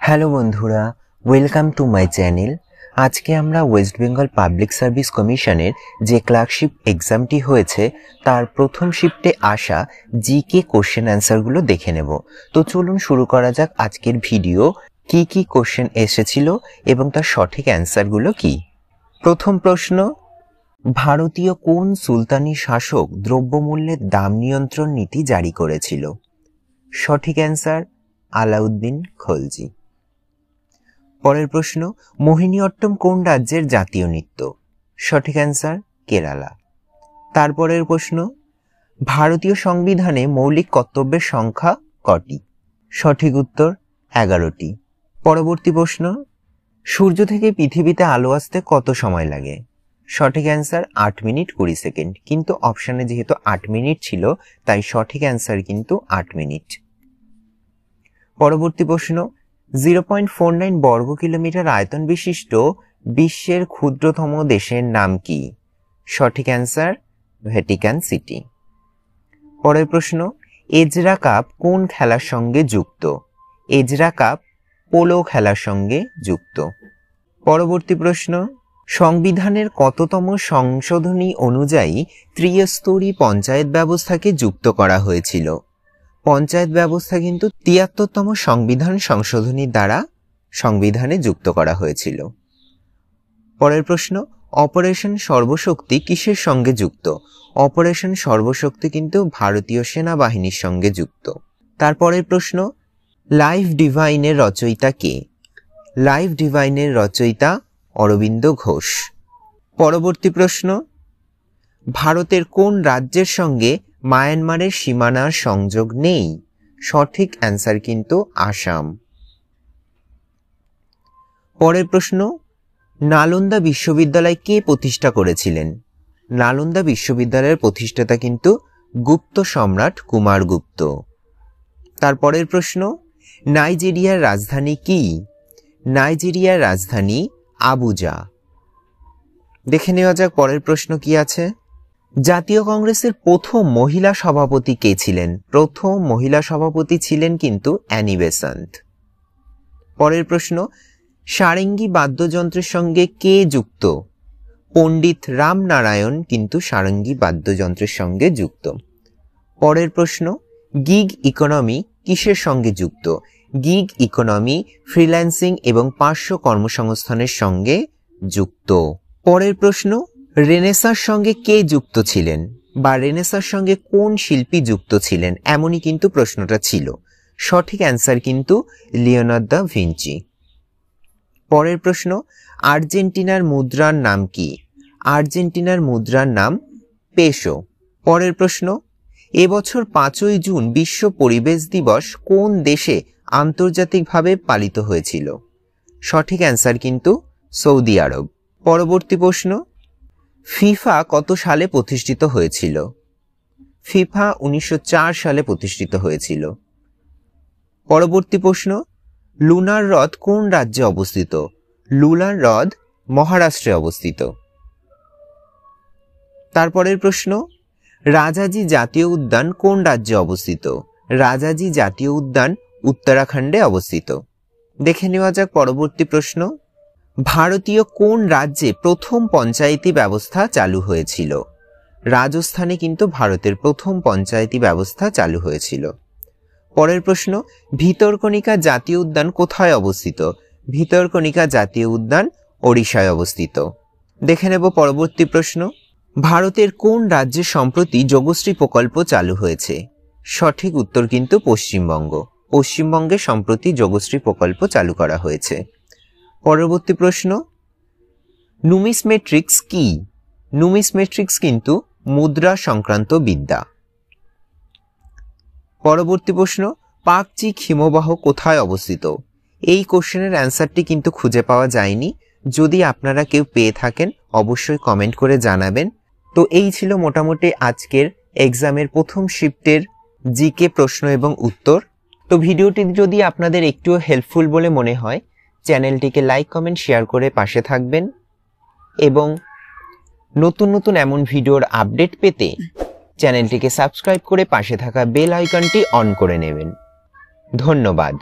Hello বন্ধুরা, welcome to my channel. আজকে আমরা ওয়েস্ট বেঙ্গল পাবলিক সার্ভিস কমিশনের যে ক্লার্কশিপ এক্সামটি হয়েছে তার প্রথম শিফটে আসা জিকে কোশ্চেন অ্যান্সারগুলো দেখে নেব। তো চলুন শুরু করা যাক আজকের ভিডিও। কি কি কোশ্চেন এসেছিল এবং তার সঠিক অ্যান্সারগুলো কি। প্রথম প্রশ্ন, ভারতীয় কোন সুলতানি শাসক দ্রব্যমূল্যের দাম নিয়ন্ত্রণ নীতি জারি করেছিল? সঠিক অ্যান্সার আলাউদ্দিন খলজি। পরের প্রশ্ন, মোহিনীঅট্টম কোন রাজ্যের জাতীয় নৃত্য? সঠিক অ্যান্সার কেরালা। তারপরের প্রশ্ন, ভারতীয় সংবিধানে মৌলিক কর্তব্যের সংখ্যা কটি? সঠিক উত্তর 11টি। পরবর্তী প্রশ্ন, সূর্য থেকে পৃথিবীতে আলো আসতে কত সময় লাগে? সঠিক অ্যান্সার 8 মিনিট 20 সেকেন্ড, কিন্তু অপশানে যেহেতু 8 মিনিট ছিল তাই সঠিক অ্যান্সার কিন্তু 8 মিনিট। পরবর্তী প্রশ্ন, 0.49 বর্গ কিলোমিটার আয়তন বিশিষ্ট বিশ্বের ক্ষুদ্রতম দেশের নাম কি? সঠিক অ্যান্সার ভ্যাটিকান সিটি। পরের প্রশ্ন, এজরা কাপ কোন খেলার সঙ্গে যুক্ত? এজরা কাপ পোলো খেলার সঙ্গে যুক্ত। পরবর্তী প্রশ্ন, সংবিধানের কততম সংশোধনী অনুযায়ী ত্রিস্তরী পঞ্চায়েত ব্যবস্থাকে যুক্ত করা হয়েছিল? পঞ্চায়েত ব্যবস্থা কিন্তু 73তম সংবিধান সংশোধনীর দ্বারা সংবিধানে যুক্ত করা হয়েছিল। পরের প্রশ্ন, অপারেশন সর্বশক্তি কিসের সঙ্গে যুক্ত? অপারেশন সর্বশক্তি কিন্তু ভারতীয় সেনাবাহিনীর সঙ্গে যুক্ত। তারপরের প্রশ্ন, লাইফ ডিভাইনের রচয়িতা কে? লাইফ ডিভাইনের রচয়িতা অরবিন্দ ঘোষ। পরবর্তী প্রশ্ন, ভারতের কোন রাজ্যের সঙ্গে মায়ানমারের সীমানার সংযোগ নেই? সঠিক অ্যান্সার কিন্তু আসাম। পরের প্রশ্ন, নালন্দা বিশ্ববিদ্যালয় কে প্রতিষ্ঠা করেছিলেন? নালন্দা বিশ্ববিদ্যালয়ের প্রতিষ্ঠাতা কিন্তু গুপ্ত সম্রাট কুমারগুপ্ত। তারপরের প্রশ্ন, নাইজেরিয়ার রাজধানী কি? নাইজেরিয়ার রাজধানী আবুজা। দেখে নেওয়া যাক পরের প্রশ্ন কি আছে। জাতীয় কংগ্রেসের প্রথম মহিলা সভাপতি কে ছিলেন? প্রথম মহিলা সভাপতি ছিলেন কিন্তু অ্যানি বেসান্ট। পরের প্রশ্ন, সারেঙ্গি বাদ্যযন্ত্রের সঙ্গে কে যুক্ত? পণ্ডিত রামনারায়ণ কিন্তু সারেঙ্গি বাদ্যযন্ত্রের সঙ্গে যুক্ত। পরের প্রশ্ন, গিগ ইকোনমি কিসের সঙ্গে যুক্ত? গিগ ইকোনমি ফ্রিল্যান্সিং এবং পার্শ্ব কর্মসংস্থানের সঙ্গে যুক্ত। পরের প্রশ্ন, রেনেসাঁর সঙ্গে কে যুক্ত ছিলেন বা রেনেসাঁর সঙ্গে কোন শিল্পী যুক্ত ছিলেন? এমনই কিন্তু প্রশ্নটা ছিল। সঠিক অ্যান্সার কিন্তু লিওনার্দো দা ভিঞ্চি। পরের প্রশ্ন, আর্জেন্টিনার মুদ্রার নাম কি? আর্জেন্টিনার মুদ্রার নাম পেসো। পরের প্রশ্ন, এবছর 5ই জুন বিশ্ব পরিবেশ দিবস কোন দেশে আন্তর্জাতিকভাবে পালিত হয়েছিল? সঠিক অ্যান্সার কিন্তু সৌদি আরব। পরবর্তী প্রশ্ন, ফিফা কত সালে প্রতিষ্ঠিত হয়েছিল? ফিফা 1904 সালে প্রতিষ্ঠিত হয়েছিল। পরবর্তী প্রশ্ন, লুনার হ্রদ কোন রাজ্যে অবস্থিত? লুনার হ্রদ মহারাষ্ট্রে অবস্থিত। তারপরের প্রশ্ন, রাজাজি জাতীয় উদ্যান কোন রাজ্যে অবস্থিত? রাজাজি জাতীয় উদ্যান উত্তরাখণ্ডে অবস্থিত। দেখে নেওয়া যাক পরবর্তী প্রশ্ন, ভারতীয় কোন রাজ্যে প্রথম পঞ্চায়েতি ব্যবস্থা চালু হয়েছিল? রাজস্থানে কিন্তু ভারতের প্রথম পঞ্চায়েতি ব্যবস্থা চালু হয়েছিল। পরের প্রশ্ন, ভিতরকণিকা জাতীয় উদ্যান কোথায় অবস্থিত? ভিতরকণিকা জাতীয় উদ্যান ওড়িশায় অবস্থিত। দেখে নেব পরবর্তী প্রশ্ন, ভারতের কোন রাজ্যে সম্প্রতি যোগশ্রী প্রকল্প চালু হয়েছে? সঠিক উত্তর কিন্তু পশ্চিমবঙ্গ। পশ্চিমবঙ্গে সম্প্রতি যোগশ্রী প্রকল্প চালু করা হয়েছে। পরবর্তী প্রশ্ন, নুমিসমেট্রিক্স কি? নুমিসমেট্রিক্স কিন্তু মুদ্রা সংক্রান্ত বিদ্যা। পরবর্তী প্রশ্ন, পাকচিক হিমবাহ কোথায় অবস্থিত? এই কোশ্চেনের অ্যান্সারটি কিন্তু খুঁজে পাওয়া যায়নি। যদি আপনারা কেউ পেয়ে থাকেন অবশ্যই কমেন্ট করে জানাবেন। তো এই ছিল মোটামুটি আজকের এক্সামের প্রথম শিফটের জিকে প্রশ্ন এবং উত্তর। তো ভিডিওটি যদি আপনাদের একটুও হেল্পফুল বলে মনে হয় চ্যানেলটিকে লাইক কমেন্ট শেয়ার করে পাশে থাকবেন এবং নতুন নতুন এমন ভিডিওর আপডেট পেতে চ্যানেলটিকে সাবস্ক্রাইব করে পাশে থাকা বেল আইকনটি অন করে নেবেন। ধন্যবাদ।